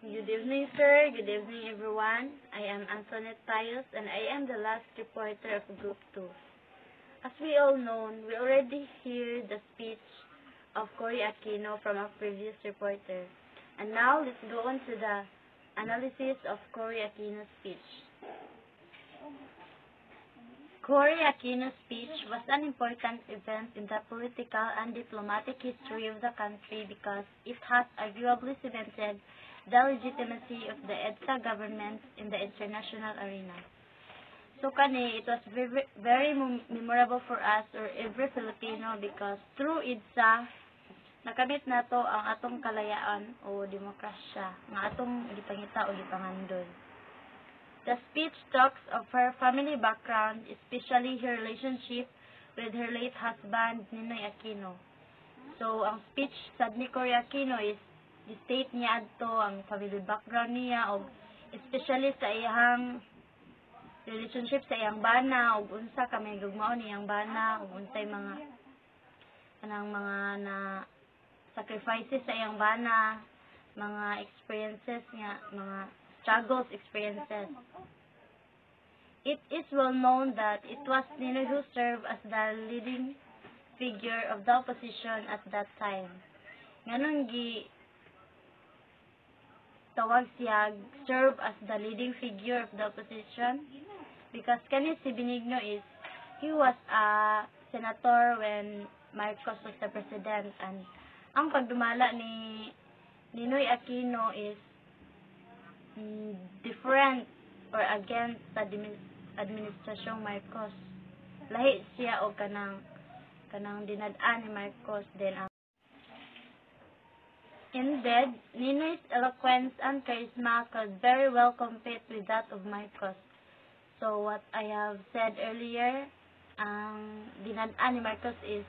Good evening, sir. Good evening, everyone. I am Antoinette Pius, and I am the last reporter of Group 2. As we all know, we already heard the speech of Cory Aquino from our previous reporter. And now, let's go on to the analysis of Cory Aquino's speech. Cory Aquino's speech was an important event in the political and diplomatic history of the country because it has arguably cemented the legitimacy of the EDSA government in the international arena. So it was very memorable for us or every Filipino because through EDSA, nakamit nato ang atong kalayaan o demokrasya, nga atong gipangita o gipangandol. The speech talks of her family background, especially her relationship with her late husband, Ninoy Aquino. So, ang speech sa ni Cory Aquino is state niya adto ang family background niya o especially sa iyang relationship sa iyang bana o unsa kami gugmao niyang bana o unsay mga na sacrifices sa iyang bana, mga experiences niya, mga struggles, experiences. It is well known that it was Ninoy who served as the leading figure of the opposition at that time. Ngayon tawag siya serve as the leading figure of the opposition because kani si Benigno is he was a senator when Marcos was the president, and ang pagdumala ni Ninoy Aquino is different or against the administrasyong Marcos. Lahi siya o kanang dinadaan ni Marcos din ang indeed, Ninoy's eloquence and charisma could very well compete with that of Marcos. So what I have said earlier, ang dinadaan ni Marcos is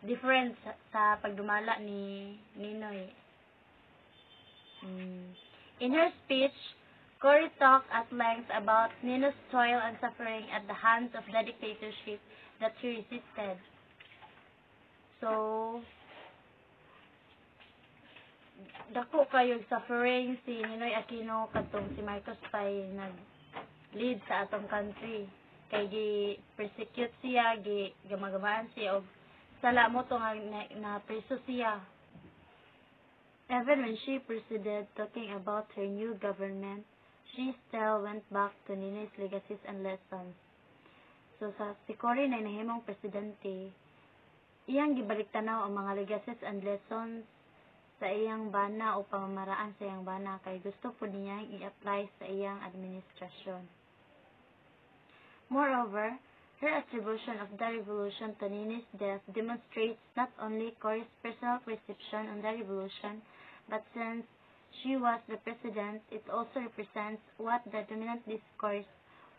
different sa pagdumala ni Ninoy. In her speech, Cory talked at length about Ninoy's toil and suffering at the hands of the dictatorship that she resisted. So, dako kayo suffering si Ninoy Aquino katong si Marcos pay nag-lead sa atong country. Kay gi-persecute siya, gamagamaan siya, o sala mo to na preso siya. Even when she proceeded talking about her new government, she still went back to Ninoy's legacies and lessons. So, si Cory na nahimong presidente, iyang gibalik-tanaw ang mga legacies and lessons sa iyang bana o pamamaraan sa iyang bana kay gusto po niya i-apply sa iyang administrasyon. Moreover, her attribution of the revolution to Ninoy's death demonstrates not only Cory's personal perception on the revolution, but since she was the president, it also represents what the dominant discourse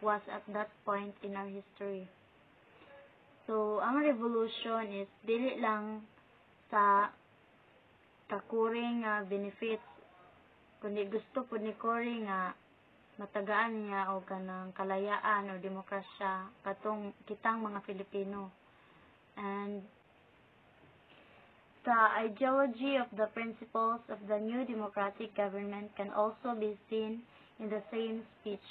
was at that point in our history. So, ang revolution is dili lang sa kakuring benefits, kundi gusto po ni Cory nga matagaan niya o kanang kalayaan o demokrasya katong kitang mga Filipino. And the ideology of the principles of the new democratic government can also be seen in the same speech.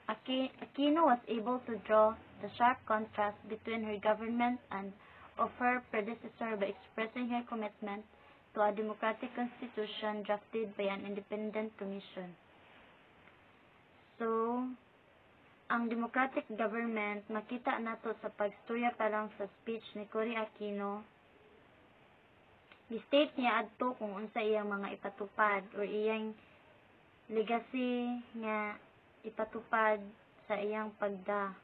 Aquino was able to draw the sharp contrast between her government and of her predecessor by expressing her commitment to a democratic constitution drafted by an independent commission. So, ang democratic government, makita nato sa pagstorya pa lang sa speech ni Cory Aquino. I-state niya adto kung unsa iyang mga ipatupad or iyang legacy nga ipatupad sa iyang pagda.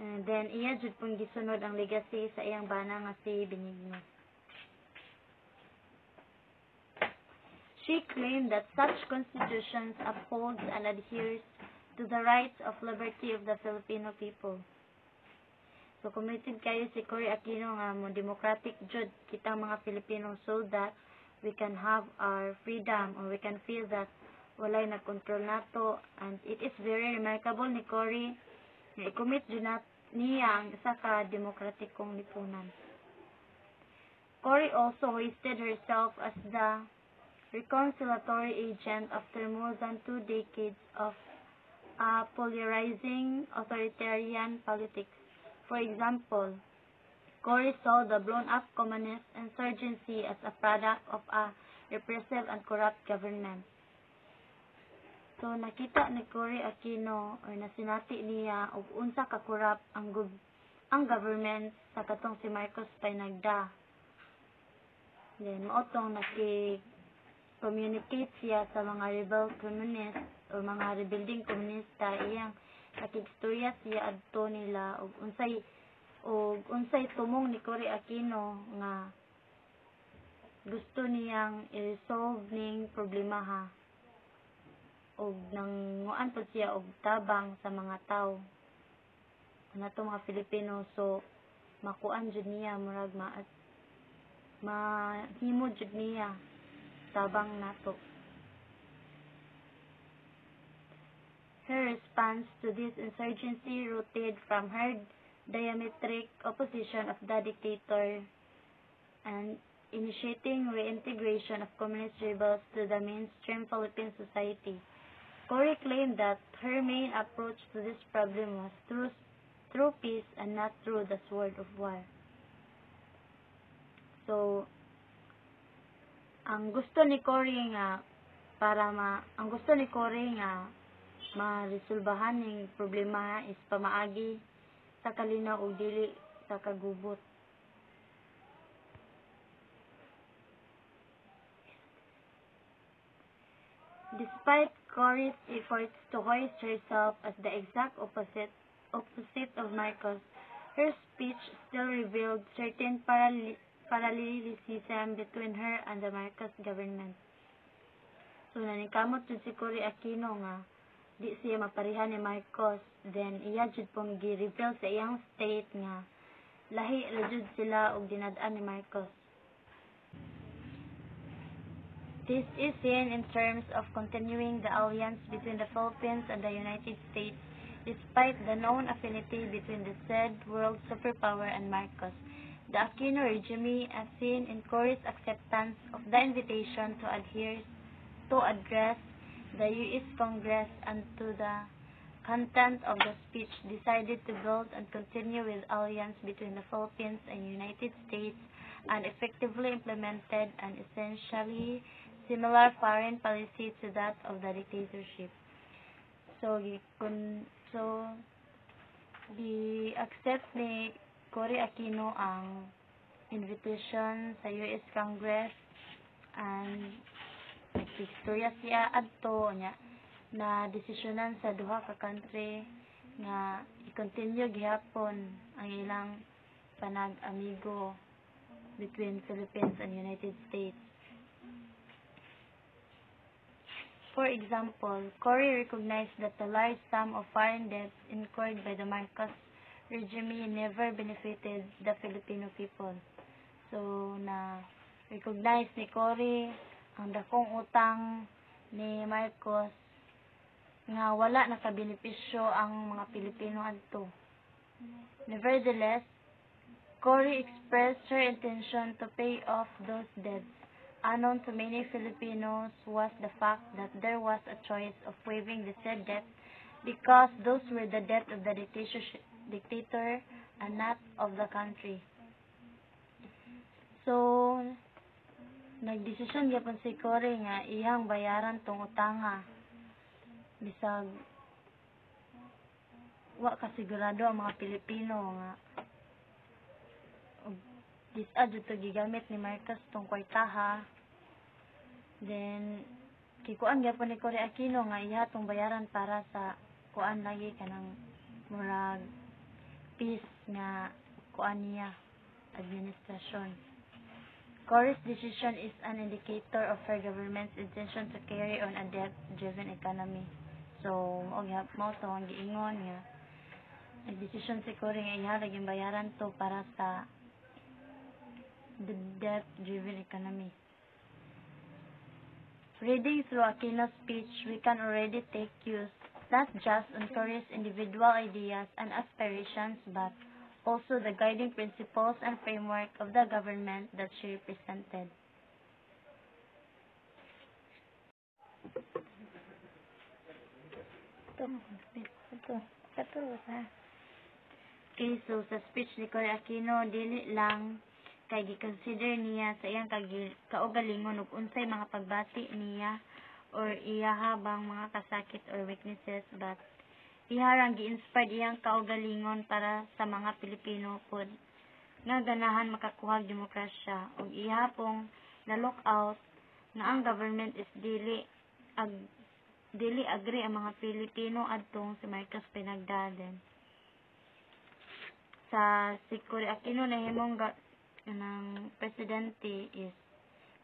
And then, iya jud pong gisunod ang legacy sa iyang bana nga si Benigno. She claimed that such constitutions upholds and adheres to the rights of liberty of the Filipino people. So, committed kayo si Cory Aquino nga mo democratic jud kitang mga Filipino so that we can have our freedom or we can feel that walay nagkontrol nato. And it is very remarkable ni Cory na i-commit jud niya ang isa ka demokratikong lipunan. Cory also hoisted herself as the reconciliatory agent after more than 2 decades of polarizing authoritarian politics. For example, Cory saw the blown-up communist insurgency as a product of a repressive and corrupt government. So, nakita ni Cory Aquino or nasinati niya og unsa ka corrupt ang government sa katong si Marcos pay nagda. Then, maotong communicate siya sa mga rebel communist o mga rebuilding komunista. Iyang nakigstorya siya adto nila og unsay tumong ni Cory Aquino nga gusto niyang i-resolve ning problema ha. Og nanguan po siya og tabang sa mga tao nato mga Filipino, so makuan jud niya murag mahimo jud niya tabang nato. Her response to this insurgency rooted from her diametric opposition of the dictator and initiating reintegration of communist rebels to the mainstream Philippine society. Cory claimed that her main approach to this problem was through peace and not through the sword of war. So, ang gusto ni Cory nga ma-resolbahan ning problema is pamaagi sa kalinaw ug dili sa kagubot. Despite Cory's efforts to hoist herself as the exact opposite of Marcos, her speech still revealed certain parallelism between her and the Marcos government. So, nanikamot jud si Cory Aquino nga di siya maparihan ni Marcos, then iya jud pong gi-reveal sa iyang state nga lahi ra jud sila og dinad-an ni Marcos. This is seen in terms of continuing the alliance between the Philippines and the United States despite the known affinity between the said world superpower and Marcos. The Aquino regime, as seen in Cory's acceptance of the invitation to address the U.S. Congress and to the content of the speech, decided to build and continue with alliance between the Philippines and United States and effectively implemented an essentially similar foreign policy to that of the dictatorship. So, accept ni Cory Aquino ang invitation sa U.S. Congress and nagpikturya siya adto niya na desisyonan sa duha ka country nga i-continue gihapon ang ilang panag-amigo between Philippines and United States. For example, Cory recognized that the large sum of foreign debts incurred by the Marcos regime never benefited the Filipino people. So, na-recognize ni Cory ang dakong utang ni Marcos nga wala nakabenepisyo ang mga Pilipino adto. Nevertheless, Cory expressed her intention to pay off those debts. Unknown to many Filipinos was the fact that there was a choice of waiving the said debt because those were the debt of the dictator and not of the country. So, nagdesisyon gyapon si Cory nga iyang bayaran tong utanga. Bisag wa kasigurado ang mga Pilipino nga disad to gigamit ni Marcos tong kwartaha. Then kikuan gyapon ni Cory Aquino nga iya tong bayaran para sa kuan lagi kanang murag peace nga kuan niya administrasyon. Cory's decision is an indicator of her government's intention to carry on a debt-driven economy. So, mao to ang giingon nga nagdesisyon si Cory nga iya laging bayaran to para sa the debt-driven economy. Reading through Aquino's speech, we can already take cues not just on Cory's individual ideas and aspirations, but also the guiding principles and framework of the government that she represented. Okay, so sa speech ni Cory Aquino, dili lang kay gi-consider niya sa iyang kaugalingon ug unsay mga pagbati niya or iya habang mga kasakit or weaknesses, but iharang gi-inspired iyang kaugalingon para sa mga Pilipino pod nga ganahan makakuha demokrasya ug iha pong na look out na ang government is dili agree ang mga Pilipino adtong si Marcos pinagdaden. Sa si Cory Aquino nahimong ng presidente is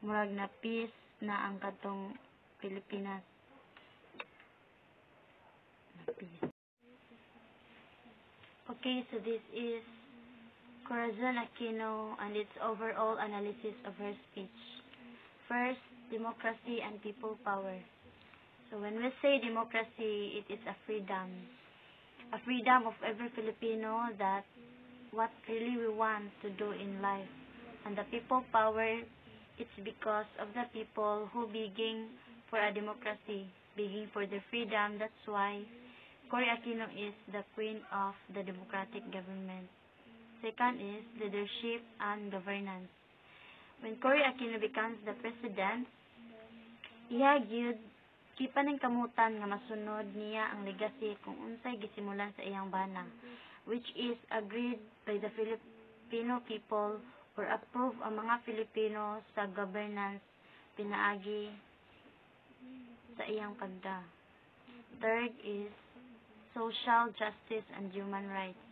murag na peace na ang katong Pilipinas. Peace. Okay, so this is Corazon Aquino and its overall analysis of her speech. First, democracy and people power. So when we say democracy, it is a freedom of every Filipino that what really we want to do in life. And the people power, it's because of the people who begging for a democracy, begging for their freedom. That's why Cory Aquino is the queen of the democratic government. Second is leadership and governance. When Cory Aquino becomes the president, iya gyud kipaning kamutan nga masunod niya ang legacy kung unsay gisimulan sa iyang bana, which is agreed by the Filipino people or approve ang mga Filipino sa governance pinaagi sa iyang pagda. Third is social justice and human rights.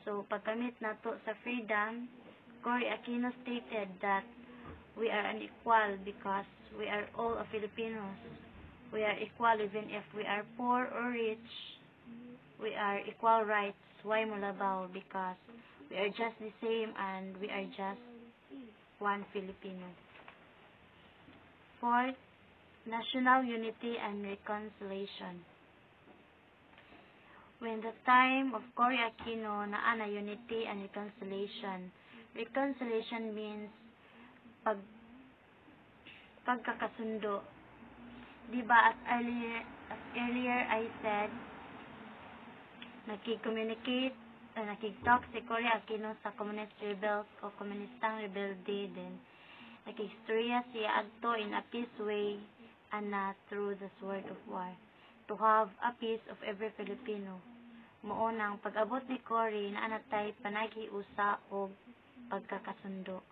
So, pagkamit nato sa freedom, Cory Aquino stated that we are unequal because we are all Filipinos. We are equal even if we are poor or rich. We are equal rights. Why mulabaw? Because we are just the same and we are just one Filipino. Fourth, national unity and reconciliation. When the time of Cory Aquino na unity and reconciliation. Reconciliation means pagkakasundo. Diba, as earlier I said, nakikommunicate, nakiktalk si Cory Aquino sa communist rebels o komunistang rebelde din. Nakikistorya siya adto in a peace way and not through the sword of war. To have a peace of every Filipino. Moonang pag-abot ni Cory na anatay panagi-usa o pagkakasundo.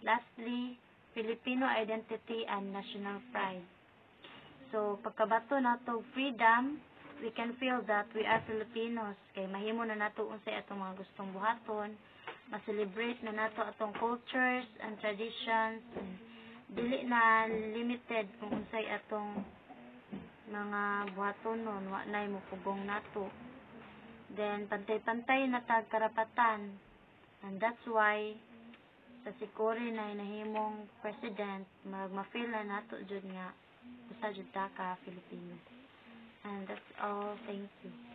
Lastly, Filipino identity and national pride. So, pagkabato nato freedom, we can feel that we are Filipinos. Kay mahimo na nato unsay atong mga gustong buhaton, ma-celebrate na nato atong cultures and traditions. Dili na limited kung unsay atong mga buhaton nun, wa nay mupugong nato. Then, pantay-pantay na tag karapatan. And that's why, sa si Cory na nahimong president, ma-feel na nato jud nga, usa jud ta ka Filipino. And that's all. Thank you.